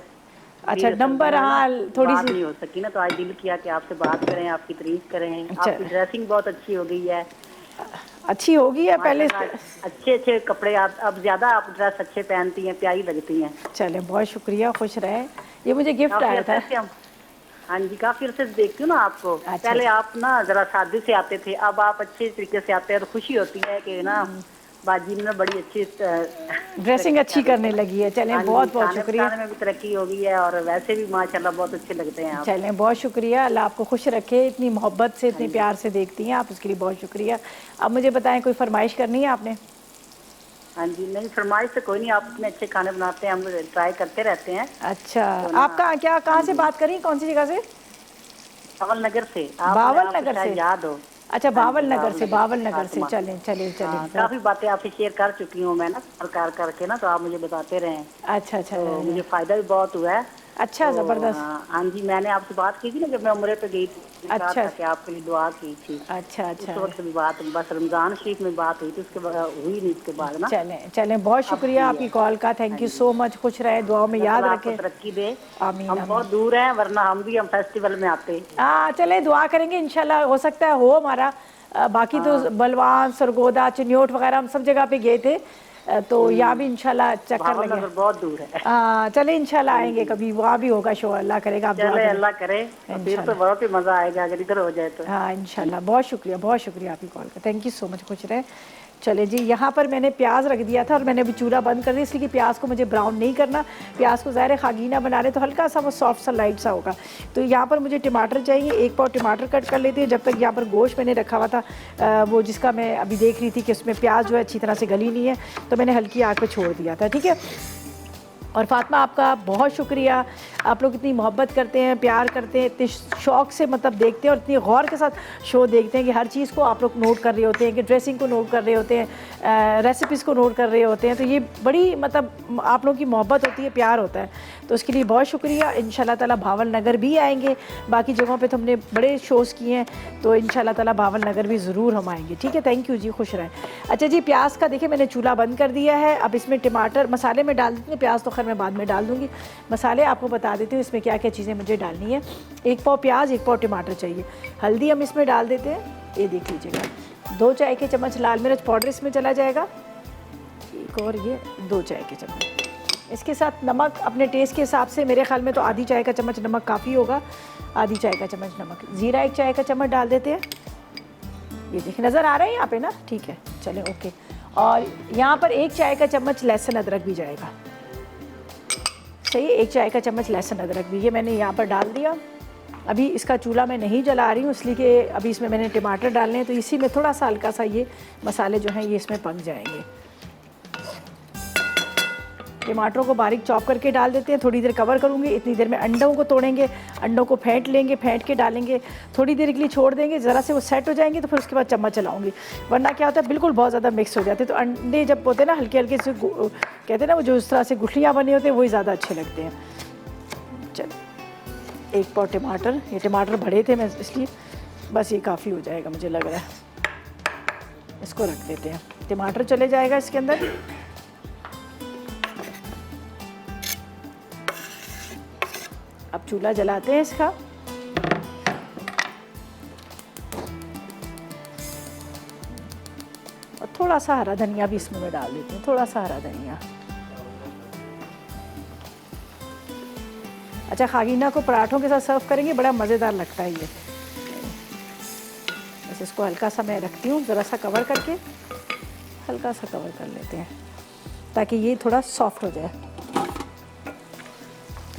Speaker 1: अच्छा,
Speaker 3: मेरे
Speaker 1: नंबर
Speaker 3: साथ
Speaker 1: हाँ थोड़ी
Speaker 3: बात
Speaker 1: सी।
Speaker 3: नहीं हो सकी ना, तो आज दिल किया कि आपसे बात करें, आपकी तारीफ करें।
Speaker 1: अच्छा।
Speaker 3: आपकी ड्रेसिंग बहुत अच्छी हो गई है।
Speaker 1: अच्छी होगी या पहले?
Speaker 3: माशाल्लाह, अच्छे अच्छे कपड़े आप अब ज़्यादा आप ड्रेस अच्छे पहनती हैं, प्यारी लगती हैं।
Speaker 1: चलें, बहुत शुक्रिया, खुश रहे। ये मुझे गिफ्ट
Speaker 3: काफी
Speaker 1: आया था।
Speaker 3: अरसे से हम हाँ जी, काफी अरसे से देखती हूँ ना आपको।
Speaker 1: अच्छा,
Speaker 3: पहले
Speaker 1: अच्छा।
Speaker 3: आप ना जरा सादे से आते थे, अब आप अच्छे तरीके से आते हैं, तो खुशी होती है कि ना बाजी ने बड़ी अच्छी
Speaker 1: ड्रेसिंग अच्छी करने लगी है। चलें,
Speaker 3: हाँ जी,
Speaker 1: बहुत बहुत
Speaker 3: खाने
Speaker 1: शुक्रिया।
Speaker 3: पकाने में भी तरक्की हो गई है, और वैसे भी माशाल्लाह बहुत अच्छे लगते हैं आप।
Speaker 1: चलें, बहुत शुक्रिया, अल्लाह आपको खुश रखे। इतनी मोहब्बत से, इतने प्यार से देखती हैं आप, उसके लिए बहुत शुक्रिया। अब मुझे बताएं, कोई फरमाइश करनी है आपने?
Speaker 3: हाँ जी, नहीं फरमाइश तो कोई नहीं, आप इतने अच्छे खाने बनाते हैं, हम ट्राई करते रहते हैं।
Speaker 1: अच्छा,
Speaker 3: तो ना,
Speaker 1: आप कहाँ
Speaker 3: हाँ
Speaker 1: से
Speaker 3: जी,
Speaker 1: बात करी, कौन सी जगह से?
Speaker 3: बावल नगर से।
Speaker 1: बावल
Speaker 3: आपको
Speaker 1: नगर से?
Speaker 3: शायद याद हो।
Speaker 1: अच्छा,
Speaker 3: हाँ जी,
Speaker 1: बावल नगर से, बावल नगर से।
Speaker 3: फातिमा।
Speaker 1: चलें चलें चलें।
Speaker 3: काफी बातें आपसे शेयर कर चुकी हूँ मैं ना, सरकार करके ना, तो आप मुझे बताते रहे।
Speaker 1: अच्छा अच्छा,
Speaker 3: तो मुझे फायदा भी बहुत हुआ है।
Speaker 1: अच्छा,
Speaker 3: तो
Speaker 1: ज़बरदस्त।
Speaker 3: हाँ जी, मैंने आपसे बात की थी ना जब मैं उम्रे पे गई थी, मैंने कहा
Speaker 1: अच्छा
Speaker 3: था कि आपके लिए दुआ की थी।
Speaker 1: अच्छा
Speaker 3: उस
Speaker 1: अच्छा।
Speaker 3: वक्त भी बात, बस रमजान शरीफ में बात हुई थी, उसके बाद हुई नहीं, उसके बाद ना
Speaker 1: चलें चलें, बहुत
Speaker 3: अब
Speaker 1: शुक्रिया
Speaker 3: हुई
Speaker 1: आपकी
Speaker 3: है।
Speaker 1: कॉल का।
Speaker 3: हाँ
Speaker 1: थैंक यू
Speaker 3: जी,
Speaker 1: सो मच, खुश रहे, दुआ में
Speaker 3: अल्लाह
Speaker 1: याद
Speaker 3: ताला आपको
Speaker 1: रखें।
Speaker 3: तरक्की दे।
Speaker 1: आमीन
Speaker 3: हम
Speaker 1: आमीन।
Speaker 3: बहुत दूर हैं, वरना हम भी हम फेस्टिवल में आते।
Speaker 1: हाँ, चले दुआ करेंगे, इंशाल्लाह हो सकता है हो हमारा। बाकी तो
Speaker 3: हाँ,
Speaker 1: बलवान, सरगोदा, चिन्योट वगैरह हम सब जगह पे गए थे। तो यहाँ भी इंशाल्लाह चक्कर
Speaker 3: भावल
Speaker 1: लगे।
Speaker 3: नगर बहुत दूर है।
Speaker 1: हाँ, चले इंशाल्लाह
Speaker 3: हाँ
Speaker 1: आएंगे
Speaker 3: जी,
Speaker 1: कभी, वहाँ भी होगा शो, अल्लाह करेगा, आप दुआ
Speaker 3: चले
Speaker 1: करें
Speaker 3: अल्लाह करे। फिर तो
Speaker 1: इंशाल्लाह।
Speaker 3: बहुत ही मजा आएगा अगर इधर हो जाए तो।
Speaker 1: हाँ इंशाल्लाह, बहुत शुक्रिया आपकी कॉल का। थैंक यू सो मच, खुश रहे। चले जी, यहाँ पर मैंने प्याज रख दिया था और मैंने अभी चूल्हा बंद कर दिया, इसलिए कि प्याज को मुझे ब्राउन नहीं करना। प्याज को ज़ाहिर खागीना बना रहे तो हल्का सा वो सॉफ्ट सा लाइट सा होगा। तो यहाँ पर मुझे टमाटर चाहिए, 1 पाव टमाटर कट कर लेते हैं। जब तक यहाँ पर गोश्त मैंने रखा हुआ था वो जिसका मैं अभी देख रही थी कि उसमें प्याज जो है अच्छी तरह से गली नहीं है, तो मैंने हल्की आग पर छोड़ दिया था। ठीक है। और फातिमा, आपका बहुत शुक्रिया। आप लोग इतनी मोहब्बत करते हैं, प्यार करते हैं, इतने शौक़ से मतलब देखते हैं और इतनी गौर के साथ शो देखते हैं कि हर चीज़ को आप लोग नोट कर रहे होते हैं, कि ड्रेसिंग को नोट कर रहे होते हैं, रेसिपीज़ को नोट कर रहे होते हैं। तो ये बड़ी मतलब आप लोगों की मोहब्बत होती है, प्यार होता है, तो उसके लिए बहुत शुक्रिया। इंशाल्लाह ताला भावल नगर भी आएंगे, बाकी जगहों पे तो हमने बड़े शोज़ किए हैं, तो इंशाल्लाह ताला भावल नगर भी ज़रूर हम आएंगे। ठीक है, थैंक यू जी, खुश रहें। अच्छा जी, प्याज का देखिए मैंने चूल्हा बंद कर दिया है। अब इसमें टमाटर मसाले में डाल देते हैं, प्याज तो खैर मैं बाद में डाल दूँगी। मसाले आपको बता देती हूँ इसमें क्या क्या चीज़ें मुझे डालनी है। 1 पाव प्याज, 1 पाव टमाटर चाहिए। हल्दी हम इसमें डाल देते हैं, ये देख लीजिएगा। 2 चाय के चम्मच लाल मिर्च पाउडर इसमें चला जाएगा, एक और ये 2 चाय के चम्मच। इसके साथ नमक अपने टेस्ट के हिसाब से, मेरे ख्याल में तो आधी चाय का चम्मच नमक काफ़ी होगा, आधी चाय का चम्मच नमक। ज़ीरा 1 चाय का चम्मच डाल देते हैं। ये देखिए नज़र आ रहा है यहाँ पे ना, ठीक है, चलें ओके। और यहाँ पर 1 चाय का चम्मच लहसुन अदरक भी जाएगा। सही, 1 चाय का चम्मच लहसुन अदरक भी, ये मैंने यहाँ पर डाल दिया। अभी इसका चूल्हा मैं नहीं जला रही हूँ, इसलिए कि अभी इसमें मैंने टमाटर डालने हैं, तो इसी में थोड़ा सा हल्का सा ये मसाले जो हैं ये इसमें पक जाएंगे। टमाटरों को बारीक चॉप करके डाल देते हैं, थोड़ी देर कवर करूँगी। इतनी देर में अंडों को तोड़ेंगे, अंडों को फेंट लेंगे, फेंट के डालेंगे, थोड़ी देर के लिए छोड़ देंगे, ज़रा से वो सेट हो जाएंगे, तो फिर उसके बाद चम्मच चलाऊँगी, वरना क्या होता है बिल्कुल बहुत ज़्यादा मिक्स हो जाते हैं। तो अंडे जब होते हैं ना हल्के हल्के से कहते हैं ना, वो जो इस तरह से गुठलियाँ बने होते हैं वही ज़्यादा अच्छे लगते हैं। चलो 1 पाव टमाटर, ये टमाटर बड़े थे मैं इसलिए, बस ये काफ़ी हो जाएगा मुझे लग रहा है। इसको रख देते हैं, टमाटर चले जाएगा इसके अंदर। अब अब चूल्हा जलाते हैं इसका। और थोड़ा सा हरा धनिया भी इसमें मैं डाल देती हूँ, थोड़ा सा हरा धनिया। अच्छा, खागीना को पराठों के साथ सर्व करेंगे, बड़ा मज़ेदार लगता है ये। बस इसको हल्का सा मैं रखती हूँ, ज़रा सा कवर करके, हल्का सा कवर कर लेते हैं ताकि ये थोड़ा सॉफ्ट हो जाए।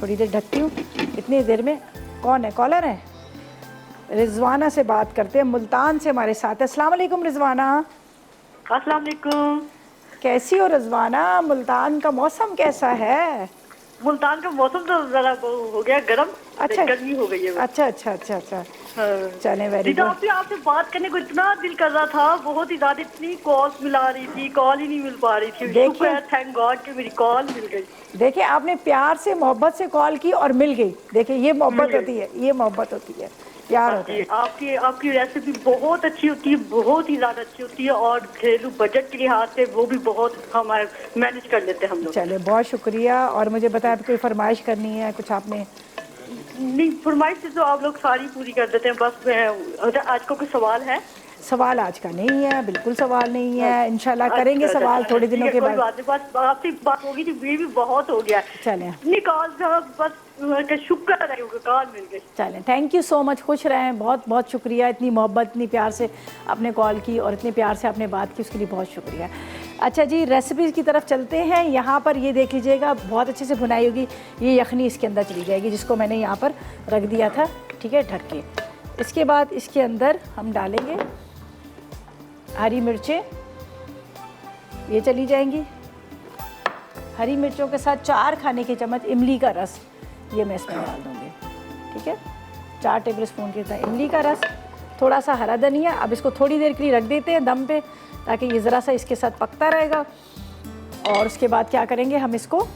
Speaker 1: थोड़ी देर ढकती हूँ। इतनी देर में कौन है, कॉलर है? रिजवाना से बात करते हैं, मुल्तान से हमारे साथ है। अस्सलाम वालेकुम रिजवाना।
Speaker 4: अस्सलाम वालेकुम।
Speaker 1: कैसी हो रिजवाना? मुल्तान का मौसम कैसा है?
Speaker 4: मुल्तान का मौसम तो जरा हो गया गर्म।
Speaker 1: अच्छा,
Speaker 4: गर्मी हो गई है।
Speaker 1: अच्छा अच्छा अच्छा अच्छा,
Speaker 4: हाँ।
Speaker 1: चले वेरी
Speaker 4: दीदा,
Speaker 1: गुड।
Speaker 4: आपसे बात करने को इतना दिल कर रहा था, बहुत ही ज्यादा, इतनी कॉल्स मिला रही थी, कॉल ही नहीं मिल पा रही थी।
Speaker 1: देखिए-
Speaker 4: शुक्र है, थैंक गॉड कि मेरी कॉल मिल गई।
Speaker 1: देखिए, आपने प्यार से मोहब्बत से कॉल की और मिल गई। देखिए, ये मोहब्बत
Speaker 4: मिल गई।
Speaker 1: होती है, ये मोहब्बत होती है, प्यार होता
Speaker 4: जी,
Speaker 1: है।
Speaker 4: आपकी आपकी रेसिपी बहुत अच्छी होती है, बहुत ही ज्यादा अच्छी होती है, और घरेलू बजट के लिहाज से वो भी बहुत हमारे मैनेज कर लेते हैं हम लोग।
Speaker 1: चले, बहुत शुक्रिया। और मुझे बताया, कोई फरमाइश करनी है कुछ आपने?
Speaker 4: नहीं, फरमाइश तो आप लोग सारी पूरी कर देते हैं। बस आज को कोई सवाल है?
Speaker 1: सवाल आज का नहीं है, बिल्कुल सवाल नहीं है। इंशाल्लाह करेंगे
Speaker 4: अच्छा,
Speaker 1: सवाल
Speaker 4: अच्छा,
Speaker 1: थोड़े
Speaker 4: ठीक
Speaker 1: दिनों
Speaker 4: है,
Speaker 1: के
Speaker 4: कोई
Speaker 1: बाद।
Speaker 4: बात नहीं, बस आपसे बात होगी थी, ये भी बहुत हो गया।
Speaker 1: चलें
Speaker 4: इतनी कॉल बस शुक्र है कॉल मिल गई।
Speaker 1: चलें, थैंक यू सो मच, खुश रहें। बहुत बहुत शुक्रिया, इतनी मोहब्बत, इतनी प्यार से आपने कॉल की और इतने प्यार से आपने बात की, उसके लिए बहुत शुक्रिया। अच्छा जी, रेसिपीज़ की तरफ चलते हैं। यहाँ पर ये देख लीजिएगा, बहुत अच्छे से भुनाई होगी। ये यखनी इसके अंदर चली जाएगी, जिसको मैंने यहाँ पर रख दिया था, ठीक है, ढक के। इसके बाद इसके अंदर हम डालेंगे हरी मिर्चें, ये चली जाएंगी। हरी मिर्चों के साथ 4 खाने के चम्मच इमली का रस, ये मैं इसमें डाल दूँगी, ठीक है। 4 टेबल स्पून के साथ इमली का रस, थोड़ा सा हरा धनिया। अब इसको थोड़ी देर के लिए रख देते हैं दम पे, ताकि ये ज़रा सा इसके साथ पकता रहेगा। और उसके बाद क्या करेंगे, हम इसको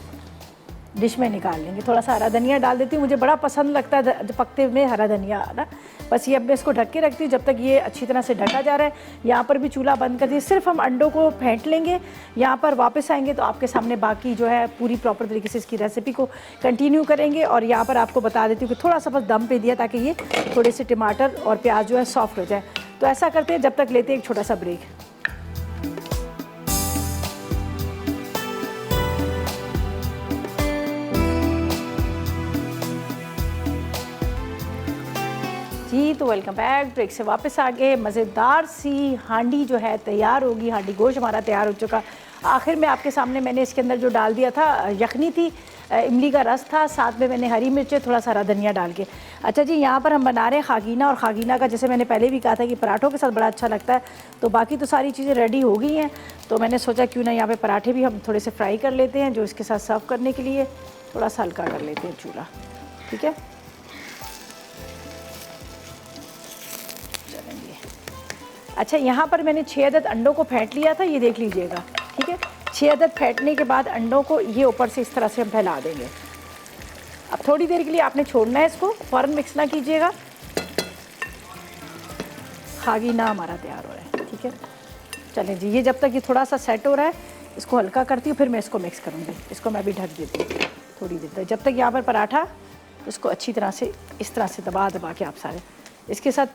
Speaker 1: डिश में निकाल लेंगे। थोड़ा सा हरा धनिया डाल देती हूँ, मुझे बड़ा पसंद लगता है पकते में हरा धनिया ना। बस ये अब मैं इसको ढक के रखती हूँ जब तक ये अच्छी तरह से ढका जा रहा है। यहाँ पर भी चूल्हा बंद कर दिए, सिर्फ हम अंडों को फेंट लेंगे। यहाँ पर वापस आएंगे तो आपके सामने बाकी जो है पूरी प्रॉपर तरीके से इसकी रेसिपी को कंटिन्यू करेंगे। और यहाँ पर आपको बता देती हूँ कि थोड़ा सा बस दम पे दिया ताकि ये थोड़े से टमाटर और प्याज जो है सॉफ्ट हो जाए। तो ऐसा करते हैं, जब तक लेते हैं एक छोटा सा ब्रेक। जी, तो वेलकम बैक। ब्रेक से वापस आ गए। मज़ेदार सी हांडी जो है तैयार होगी। हांडी गोश्त हमारा तैयार हो चुका। आखिर में आपके सामने मैंने इसके अंदर जो डाल दिया था, यखनी थी, इमली का रस था, साथ में मैंने हरी मिर्चें, थोड़ा सा हरा धनिया डाल के। अच्छा जी, यहाँ पर हम बना रहे हैं खागीना। और खागीना का जैसे मैंने पहले भी कहा था कि पराठों के साथ बड़ा अच्छा लगता है। तो बाकी तो सारी चीज़ें रेडी हो गई हैं, तो मैंने सोचा क्यों ना यहाँ पे पराठे भी हम थोड़े से फ्राई कर लेते हैं, जो इसके साथ सर्व करने के लिए थोड़ा सा हल्का कर लेते हैं चूल्हा, ठीक है। अच्छा, यहाँ पर मैंने 6 अदद अंडों को फेंट लिया था, ये देख लीजिएगा, ठीक है। 6 अदद फेंटने के बाद अंडों को ये ऊपर से इस तरह से हम फैला देंगे। अब थोड़ी देर के लिए आपने छोड़ना है इसको, फ़ौरन मिक्स ना कीजिएगा। खागीना हमारा तैयार हो रहा है, ठीक है। चलें जी, ये जब तक ये थोड़ा सा सेट हो रहा है, इसको हल्का करती हूँ, फिर मैं इसको मिक्स करूँगी। इसको मैं भी ढक देती हूँ थोड़ी देर तक, जब तक यहाँ पर पराठा इसको अच्छी तरह से इस तरह से दबा दबा के आप सारे इसके साथ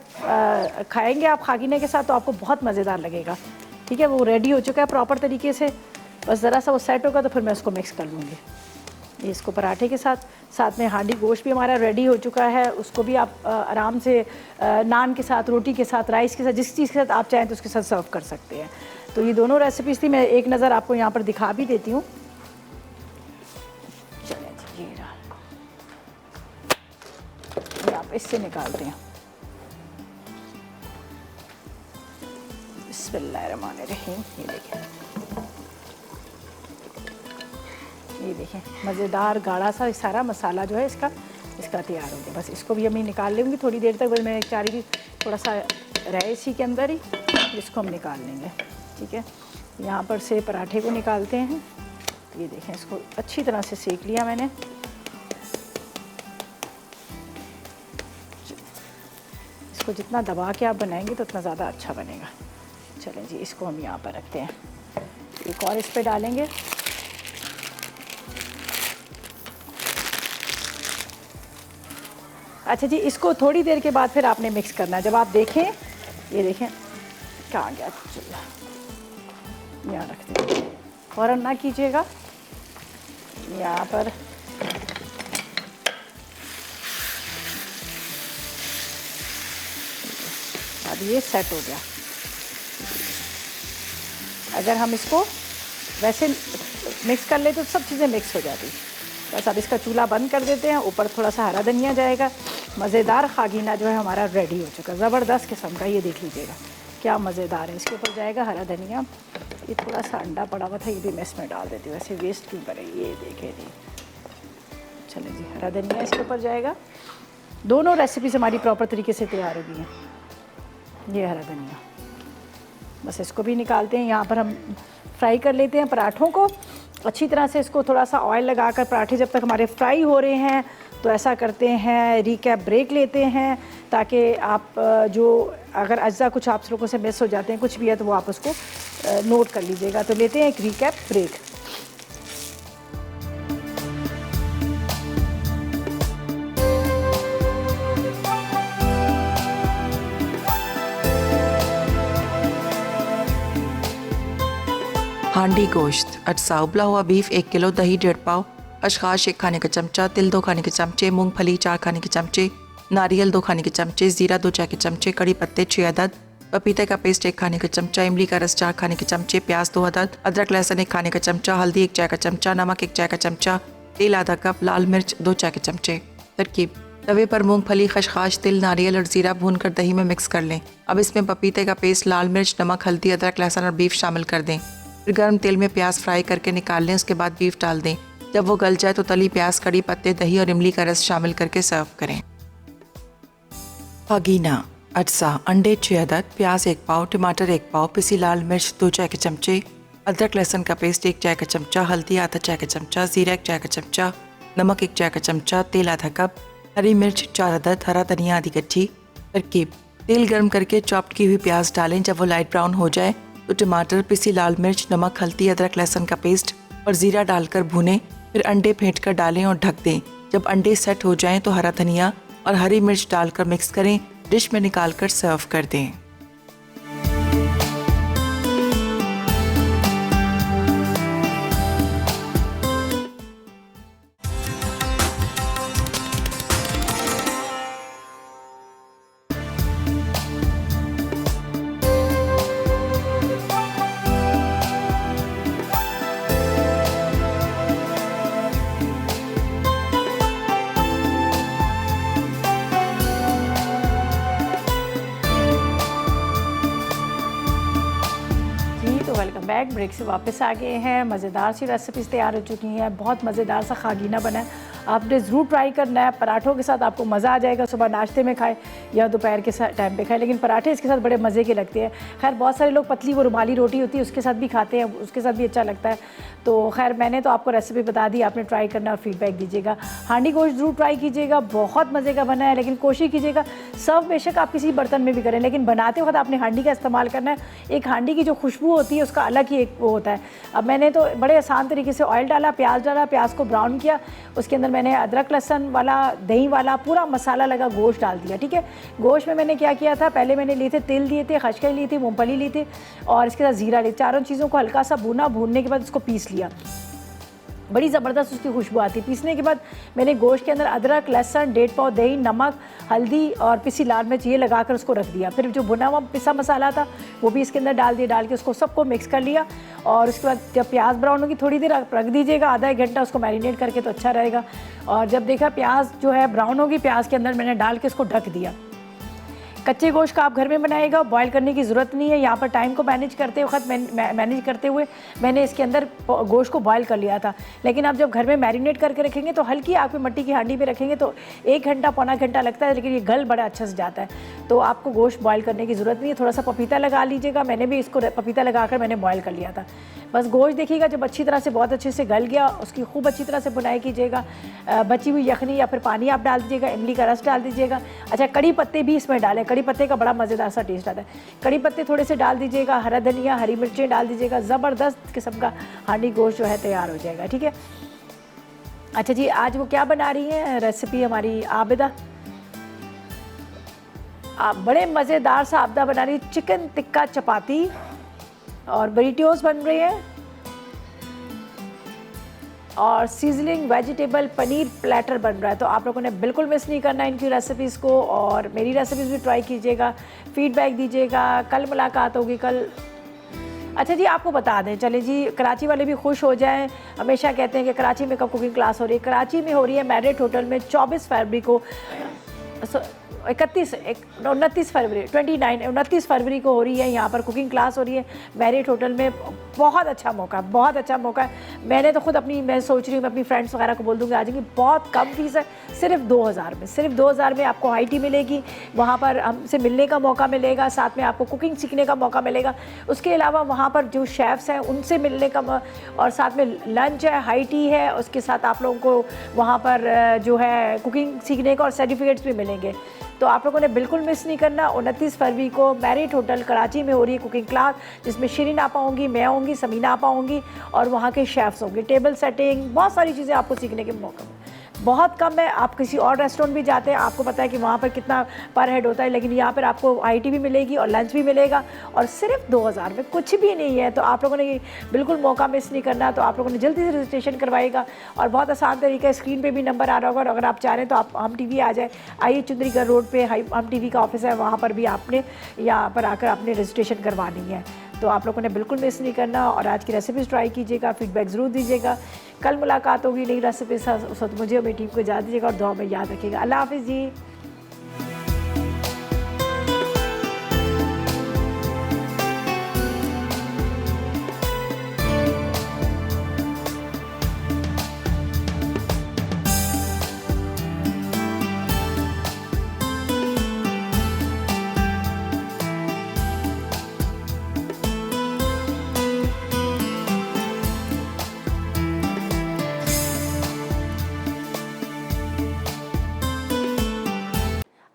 Speaker 1: खाएंगे आप खागीने के साथ, तो आपको बहुत मज़ेदार लगेगा, ठीक है। वो रेडी हो चुका है प्रॉपर तरीके से, बस ज़रा सा वो सेट होगा तो फिर मैं उसको मिक्स कर लूँगी। ये इसको पराठे के साथ में हांडी गोश्त भी हमारा रेडी हो चुका है। उसको भी आप आराम से नान के साथ, रोटी के साथ, राइस के साथ, जिस चीज़ के साथ आप चाहें तो उसके साथ सर्व कर सकते हैं। तो ये दोनों रेसिपीज़ थी, मैं एक नज़र आपको यहाँ पर दिखा भी देती हूँ। चलें जी, ये आप इससे निकालते हैं। बिस्मिल्लाहिर्रहमानिर्रहीम। ये देखें मज़ेदार गाढ़ा सा सारा मसाला जो है इसका तैयार हो गया। बस इसको भी हम निकाल लेंगे थोड़ी देर तक। बस मैं चाह रही थी थोड़ा सा रहे इसी के अंदर ही, इसको हम निकाल लेंगे, ठीक है। यहाँ पर से पराठे को निकालते हैं। ये देखें, इसको अच्छी तरह से सेक लिया मैंने। इसको जितना दबा के आप बनाएंगे तो उतना ज़्यादा अच्छा बनेगा। चलें जी, इसको हम यहाँ पर रखते हैं। एक और इस पे डालेंगे। अच्छा जी, इसको थोड़ी देर के बाद फिर आपने मिक्स करना है। जब आप देखें, ये देखें कहाँ गया चूल्हा, यहाँ रख दें, फ़ौरन ना कीजिएगा। यहाँ पर अब ये सेट हो गया। अगर हम इसको वैसे मिक्स कर ले तो सब चीज़ें मिक्स हो जाती। बस अब इसका चूल्हा बंद कर देते हैं। ऊपर थोड़ा सा हरा धनिया जाएगा। मज़ेदार खागीना जो है हमारा रेडी हो चुका, ज़बरदस्त किस्म का। ये देख लीजिएगा क्या मज़ेदार है। इसके ऊपर जाएगा हरा धनिया। ये थोड़ा सा अंडा पड़ा हुआ था, ये भी मैं इसमें डाल देती हूँ, वैसे वेस्ट क्यों करें। ये देखें जी, चले जी, हरा धनिया इसके ऊपर जाएगा। दोनों रेसिपीज हमारी प्रॉपर तरीके से तैयार हो गई हैं। ये हरा धनिया, बस इसको भी निकालते हैं। यहाँ पर हम फ्राई कर लेते हैं पराठों को अच्छी तरह से। इसको थोड़ा सा ऑयल लगाकर पराठे जब तक हमारे फ्राई हो रहे हैं तो ऐसा करते हैं, रिकैप ब्रेक लेते हैं, ताकि आप जो अगर अज्जा कुछ आप लोगों से मिस हो जाते हैं, कुछ भी है, तो वो आप उसको नोट कर लीजिएगा। तो लेते हैं एक रिकैप ब्रेक।
Speaker 5: हांडी गोश्त, अटसा, उबला हुआ बीफ 1 किलो, दही 1.5 पाव, अशखाश 1 खाने का चमचा, तिल 2 खाने के चमचे, मूंगफली 4 खाने के चमचे, नारियल 2 खाने के चमचे, ज़ीरा 2 चाय के चमचे, कड़ी पत्ते 6 अदद, पपीते का पेस्ट 1 खाने का चमचा, इमली का रस 4 खाने के चमचे, प्याज 2 अदद, अदरक लहसुन 1 खाने का चमचा, हल्दी 1 चाय का चमचा, नमक 1 चाय का चमचा, तेल आधा कप, लाल मिर्च 2 चाय के चमचे। तरकीब: तवे पर मूंगफली, खशखाश, तिल, नारियल और ज़ीरा भूनकर दही में मिक्स कर लें। अब इसमें पपीते का पेस्ट, लाल मिर्च, नमक, हल्दी, अदरक लहसुन और बीफ शामिल कर दें। फिर गर्म तेल में प्याज फ्राई करके निकाल लें। उसके बाद बीफ डाल दें। जब वो गल जाए तो तली प्याज, कड़ी पत्ते, दही और इमली का रस शामिल करके सर्व करें। खागीना, अटसा, अंडे 6 अदद, प्याज 1 पाव, टमाटर 1 पाव, पिसी लाल मिर्च 2 चाय के चमचे, अदरक लहसुन का पेस्ट 1 चाय का चमचा, हल्दी आधा चाय का चमचा, ज़ीरा 1 चाय का चमचा, नमक 1 चाय का चमचा, तेल आधा कप, हरी मिर्च 4 अदद, हरा धनिया आधी गट्ठी। तरकीब: तेल गर्म करके चॉप्ड की हुई प्याज डालें। जब वो लाइट ब्राउन हो जाए तो टमाटर, पिसी लाल मिर्च, नमक, हल्दी, अदरक लहसुन का पेस्ट और ज़ीरा डालकर भूनें। फिर अंडे फेंट कर डालें और ढक दें। जब अंडे सेट हो जाएं तो हरा धनिया और हरी मिर्च डालकर मिक्स करें। डिश में निकालकर सर्व कर दें।
Speaker 1: Welcome back. ब्रेक से वापस आ गए हैं। मज़ेदार सी रेसिपीज़ तैयार हो चुकी हैं। बहुत मज़ेदार सा खागीना बना है, आपने ज़रूर ट्राई करना है। पराठों के साथ आपको मज़ा आ जाएगा। सुबह नाश्ते में खाएं या दोपहर के टाइम पे खाएं, लेकिन पराठे इसके साथ बड़े मज़े के लगते हैं। खैर बहुत सारे लोग पतली वो रुमाली रोटी होती है उसके साथ भी खाते हैं, उसके साथ भी अच्छा लगता है। तो खैर मैंने तो आपको रेसिपी बता दी, आपने ट्राई करना और फीडबैक दीजिएगा। हांडी गोश्त ज़रूर ट्राई कीजिएगा, बहुत मज़े का बना है। लेकिन कोशिश कीजिएगा सर्व बेशक आप किसी बर्तन में भी करें, लेकिन बनाते वक्त आपने हांडी का इस्तेमाल करना है। एक हांडी की जो खुशबू होती है उसका अलग ही एक वो होता है। अब मैंने तो बड़े आसान तरीके से ऑयल डाला, प्याज को ब्राउन किया, उसके अंदर मैंने अदरक लहसुन वाला, दही वाला पूरा मसाला लगा गोश्त डाल दिया। ठीक है, गोश्त में मैंने क्या किया था, पहले मैंने लिए थे तिल दिए थे, खशखश ली थी, मूंगफली ली थी और इसके साथ ज़ीरा ली। चारों चीज़ों को हल्का सा भूनने के बाद उसको पीस लिया। बड़ी ज़बरदस्त उसकी खुशबू आती है। पीसने के बाद मैंने गोश्त के अंदर अदरक लहसुन, 1.5 पाव दही, नमक, हल्दी और पिसी लाल मिर्च ये लगाकर उसको रख दिया। फिर जो भुना हुआ पिसा मसाला था वो भी इसके अंदर डाल दिया। डाल के उसको सबको मिक्स कर लिया और उसके बाद जब प्याज ब्राउन होगी थोड़ी देर रख दीजिएगा, आधा 1 घंटा उसको मैरिनेट करके तो अच्छा रहेगा। और जब देखा प्याज जो है ब्राउन होगी, प्याज के अंदर मैंने डाल के उसको ढक दिया। कच्चे गोश्त का आप घर में बनाएगा, बॉईल करने की ज़रूरत नहीं है। यहाँ पर टाइम को मैनेज करते हुए मैंने इसके अंदर गोश्त को बॉईल कर लिया था। लेकिन आप जब घर में मैरिनेट करके रखेंगे तो हल्की आग पे मट्टी की हांडी पे रखेंगे तो 1 घंटा पौना घंटा लगता है, लेकिन ये गल बड़ा अच्छा से जाता है। तो आपको गोश्त बॉईल करने की ज़रूरत नहीं है। थोड़ा सा पपीता लगा लीजिएगा, मैंने भी इसको पपीता लगाकर मैंने बॉईल कर लिया था। बस गोश्त देखिएगा जब अच्छी तरह से बहुत अच्छे से गल गया, उसकी खूब अच्छी तरह से बुनाई कीजिएगा। बची हुई यखनी या फिर पानी आप डाल दीजिएगा, इमली का रस डाल दीजिएगा। अच्छा, कड़ी पत्ते भी इसमें डालें, कड़ी पत्ते का बड़ा मज़ेदार सा टेस्ट आता है। कड़ी पत्ते थोड़े से डाल दीजिएगा, हरा धनिया, हरी मिर्चें डाल दीजिएगा। ज़बरदस्त किस्म का हांडी गोश्त जो है तैयार हो जाएगा। ठीक है, अच्छा जी, आज वो क्या बना रही हैं रेसिपी हमारी आबिदा? बड़े मज़ेदार सा आपदा बना रही चिकन टिक्का चपाती और बरीटियोस बन रही है और सीजनिंग वेजिटेबल पनीर प्लेटर बन रहा है। तो आप लोगों ने बिल्कुल मिस नहीं करना इनकी रेसिपीज़ को और मेरी रेसिपीज़ भी ट्राई कीजिएगा, फीडबैक दीजिएगा। कल मुलाकात होगी कल। अच्छा जी, आपको बता दें, चले जी, कराची वाले भी खुश हो जाएं। हमेशा कहते हैं कि कराची में कब कुकिंग क्लास हो रही है। कराची में हो रही है मैरियट होटल में 24 फरवरी को 29 फरवरी को हो रही है। यहाँ पर कुकिंग क्लास हो रही है मैरियट होटल में। बहुत अच्छा मौका है। मैंने तो खुद मैं सोच रही हूँ मैं अपनी फ्रेंड्स वगैरह को बोल दूँगी आ जाएंगी। बहुत कम फीस है, सिर्फ 2000 में आपको हाई टी मिलेगी, वहाँ पर हमसे मिलने का मौका मिलेगा, साथ में आपको कुकिंग सीखने का मौका मिलेगा। उसके अलावा वहाँ पर जो शेफ़्स हैं उनसे मिलने का और साथ में लंच है, हाई टी है, उसके साथ आप लोगों को वहाँ पर जो है कुकिंग सीखने का और सर्टिफिकेट्स भी मिलेंगे। तो आप लोगों ने बिल्कुल मिस नहीं करना। 29 फरवरी को मैरियट होटल कराची में हो रही है कुकिंग क्लास, जिसमें शिरीन आपा होंगी, मैं होंगी, समीना आपा होंगी और वहाँ के शेफ़्स होंगे। टेबल सेटिंग, बहुत सारी चीज़ें आपको सीखने के मौका बहुत कम है। आप किसी और रेस्टोरेंट भी जाते हैं, आपको पता है कि वहाँ पर कितना पर हेड होता है, लेकिन यहाँ पर आपको IT भी मिलेगी और लंच भी मिलेगा और सिर्फ 2000 में, कुछ भी नहीं है। तो आप लोगों ने ये बिल्कुल मौका मिस नहीं करना। तो आप लोगों ने जल्दी से रजिस्ट्रेशन करवाएगा और बहुत आसान तरीका है, स्क्रीन पे भी नंबर आ रहा होगा और अगर आप चाह रहे हैं तो आप हम TV आ जाए, आइए चुंदरीगढ़ रोड पे हम TV का ऑफिस है, वहाँ पर भी आपने यहाँ पर आकर आपने रजिस्ट्रेशन करवानी है। तो आप लोगों ने बिल्कुल मिस नहीं करना और आज की रेसिपीज़ ट्राई कीजिएगा, फीडबैक ज़रूर दीजिएगा। कल मुलाकात होगी नई रेसिपी से। उस वक्त मुझे और मेरी टीम को इजाज़त दीजिएगा और दुआ में याद रखिएगा। अल्लाह हाफ़िज़ जी।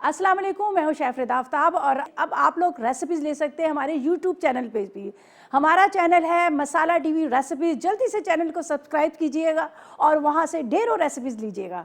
Speaker 1: अस्सलाम वालेकुम, मैं हूँ शेफ़ रिदा आफ्ताब और अब आप लोग रेसिपीज़ ले सकते हैं हमारे YouTube चैनल पे भी। हमारा चैनल है मसाला TV रेसिपीज़। जल्दी से चैनल को सब्सक्राइब कीजिएगा और वहाँ से ढेरों रेसिपीज़ लीजिएगा।